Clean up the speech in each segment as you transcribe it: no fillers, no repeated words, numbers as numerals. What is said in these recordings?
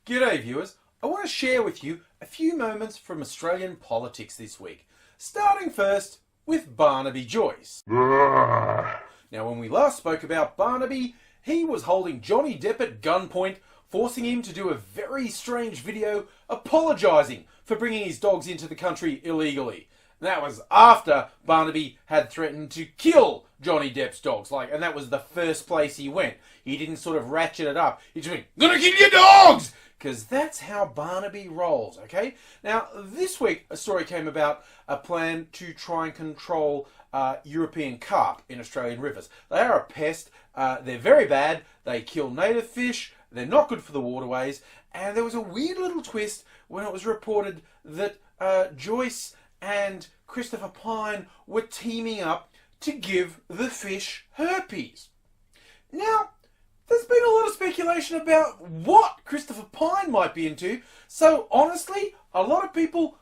G'day viewers, I want to share with you a few moments from Australian politics this week, starting first with Barnaby Joyce. Now when we last spoke about Barnaby, he was holding Johnny Depp at gunpoint, forcing him to do a very strange video apologising for bringing his dogs into the country illegally. That was after Barnaby had threatened to kill Johnny Depp's dogs, and that was the first place he went. He didn't sort of ratchet it up. He just went, "Gonna kill your dogs!" Because that's how Barnaby rolls, okay? Now, this week, a story came about a plan to try and control European carp in Australian rivers. They are a pest. They're very bad. They kill native fish. They're not good for the waterways. And there was a weird little twist when it was reported that Joyce and Christopher Pyne were teaming up to give the fish herpes. Now, there's been a lot of speculation about what Christopher Pyne might be into, so honestly, a lot of people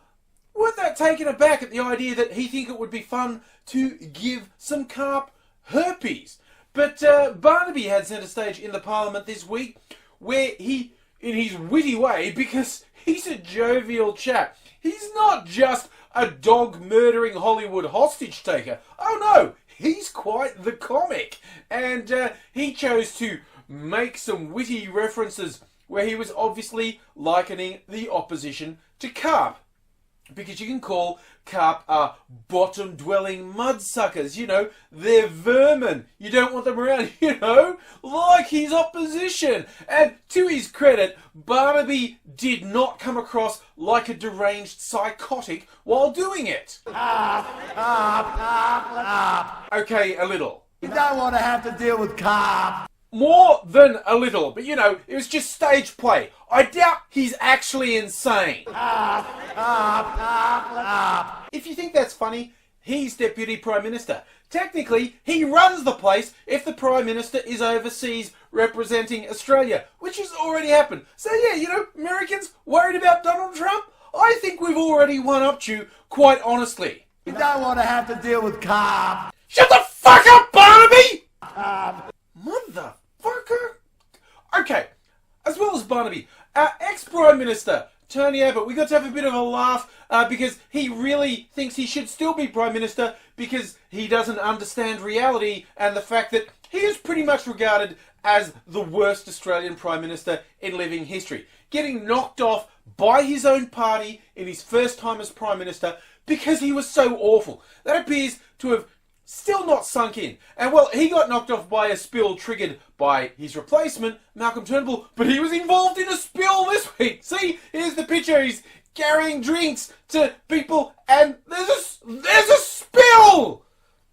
weren't that taken aback at the idea that he think it would be fun to give some carp herpes. But Barnaby had centre stage in the Parliament this week, where he, in his witty way, because he's a jovial chap, he's not just a dog-murdering Hollywood hostage taker. Oh no, he's quite the comic. And he chose to make some witty references where he was obviously likening the opposition to carp. Because you can call carp bottom-dwelling mudsuckers. You know, they're vermin. You don't want them around, you know, like his opposition. And to his credit, Barnaby did not come across like a deranged psychotic while doing it. Okay, a little. You don't want to have to deal with carp. More than a little, but you know, it was just stage play. I doubt he's actually insane. If you think that's funny, he's Deputy Prime Minister. Technically, he runs the place if the Prime Minister is overseas representing Australia, which has already happened. So yeah, you know, Americans worried about Donald Trump? I think we've already one-upped you, quite honestly. You don't want to have to deal with carp. Shut the fuck up, Barnaby! Motherfucker. Okay, as well as Barnaby, our ex-Prime Minister, Tony Abbott, we got to have a bit of a laugh because he really thinks he should still be Prime Minister because he doesn't understand reality and the fact that he is pretty much regarded as the worst Australian Prime Minister in living history. Getting knocked off by his own party in his first time as Prime Minister because he was so awful. That appears to have still not sunk in. And well, he got knocked off by a spill triggered by his replacement, Malcolm Turnbull, but he was involved in a spill this week. See, here's the picture. He's carrying drinks to people and there's a spill!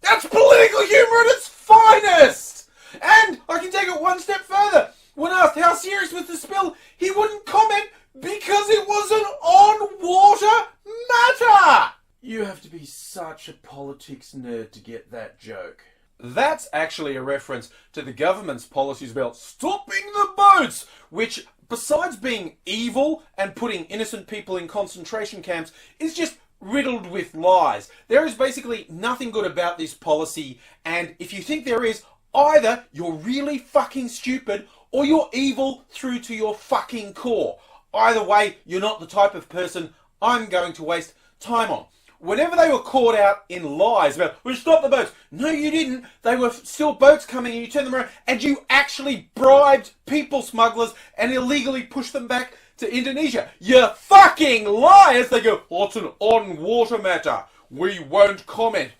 That's political humour at its finest! And I can take it one step further. When asked how serious was the spill, he wouldn't comment because it was an on-water matter! You have to be such a politics nerd to get that joke. That's actually a reference to the government's policies about stopping the boats, which, besides being evil and putting innocent people in concentration camps, is just riddled with lies. There is basically nothing good about this policy, and if you think there is, either you're really fucking stupid or you're evil through to your fucking core. Either way, you're not the type of person I'm going to waste time on. Whenever they were caught out in lies about, we stopped the boats. No, you didn't. They were still boats coming and you turned them around and you actually bribed people smugglers and illegally pushed them back to Indonesia. You fucking liars! They go, oh, it's an on-water matter. We won't comment.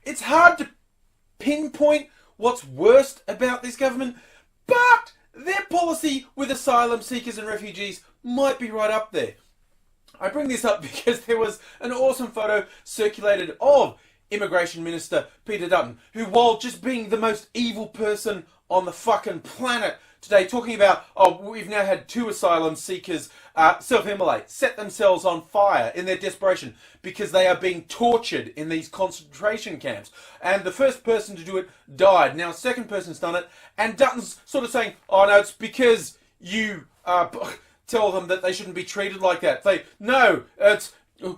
It's hard to pinpoint what's worst about this government, but their policy with asylum seekers and refugees might be right up there. I bring this up because there was an awesome photo circulated of Immigration Minister Peter Dutton, who, while just being the most evil person on the fucking planet today, talking about, oh, we've now had 2 asylum seekers self-immolate, set themselves on fire in their desperation because they are being tortured in these concentration camps. And the first person to do it died. Now a second person's done it, and Dutton's sort of saying, oh no, it's because you tell them that they shouldn't be treated like that.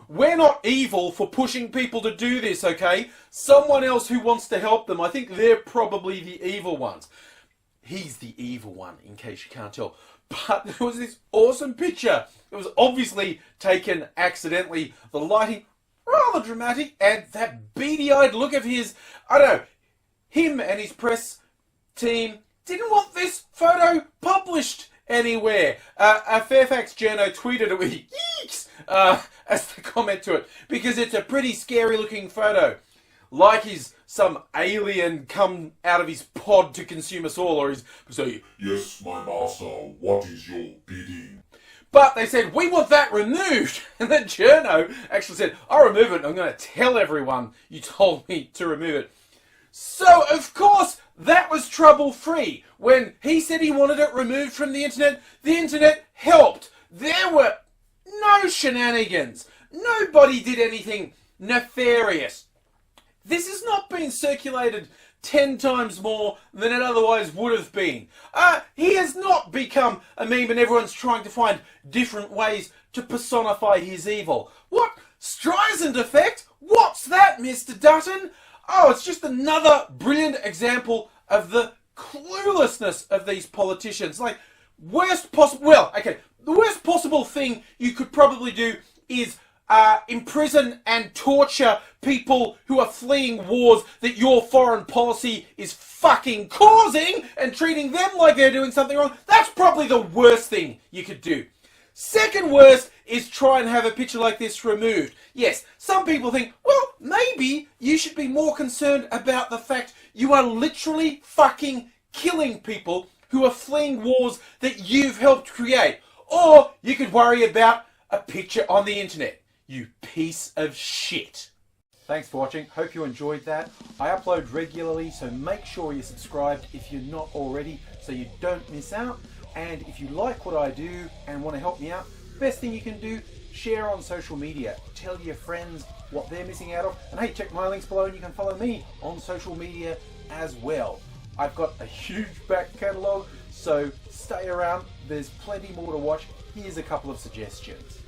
We're not evil for pushing people to do this, okay? Someone else who wants to help them. I think they're probably the evil ones. He's the evil one, in case you can't tell. But there was this awesome picture. It was obviously taken accidentally. The lighting, rather dramatic, and that beady-eyed look of his. I don't know, him and his press team didn't want this photo published anywhere. A Fairfax journo tweeted it with yeeks as the comment to it, because it's a pretty scary looking photo. Like he's some alien come out of his pod to consume us all, or he's say, "Yes, my master, what is your bidding?" But they said, we want that removed. And the journo actually said, I'll remove it. I'm going to tell everyone you told me to remove it. So, of course, that was trouble-free. When he said he wanted it removed from the internet helped. There were no shenanigans. Nobody did anything nefarious. This has not been circulated 10 times more than it otherwise would have been. He has not become a meme and everyone's trying to find different ways to personify his evil. What? Streisand effect? What's that, Mr. Dutton? Oh, it's just another brilliant example of the cluelessness of these politicians. Like, the worst possible thing you could probably do is imprison and torture people who are fleeing wars that your foreign policy is fucking causing and treating them like they're doing something wrong. That's probably the worst thing you could do. Second worst is try and have a picture like this removed. Yes, some people think, well, maybe you should be more concerned about the fact you are literally fucking killing people who are fleeing wars that you've helped create. Or you could worry about a picture on the internet. You piece of shit. Thanks for watching. Hope you enjoyed that. I upload regularly, so make sure you're subscribed if you're not already, so you don't miss out. And if you like what I do and want to help me out, best thing you can do, share on social media. Tell your friends what they're missing out of. And hey, check my links below and you can follow me on social media as well. I've got a huge back catalogue, so stay around. There's plenty more to watch. Here's a couple of suggestions.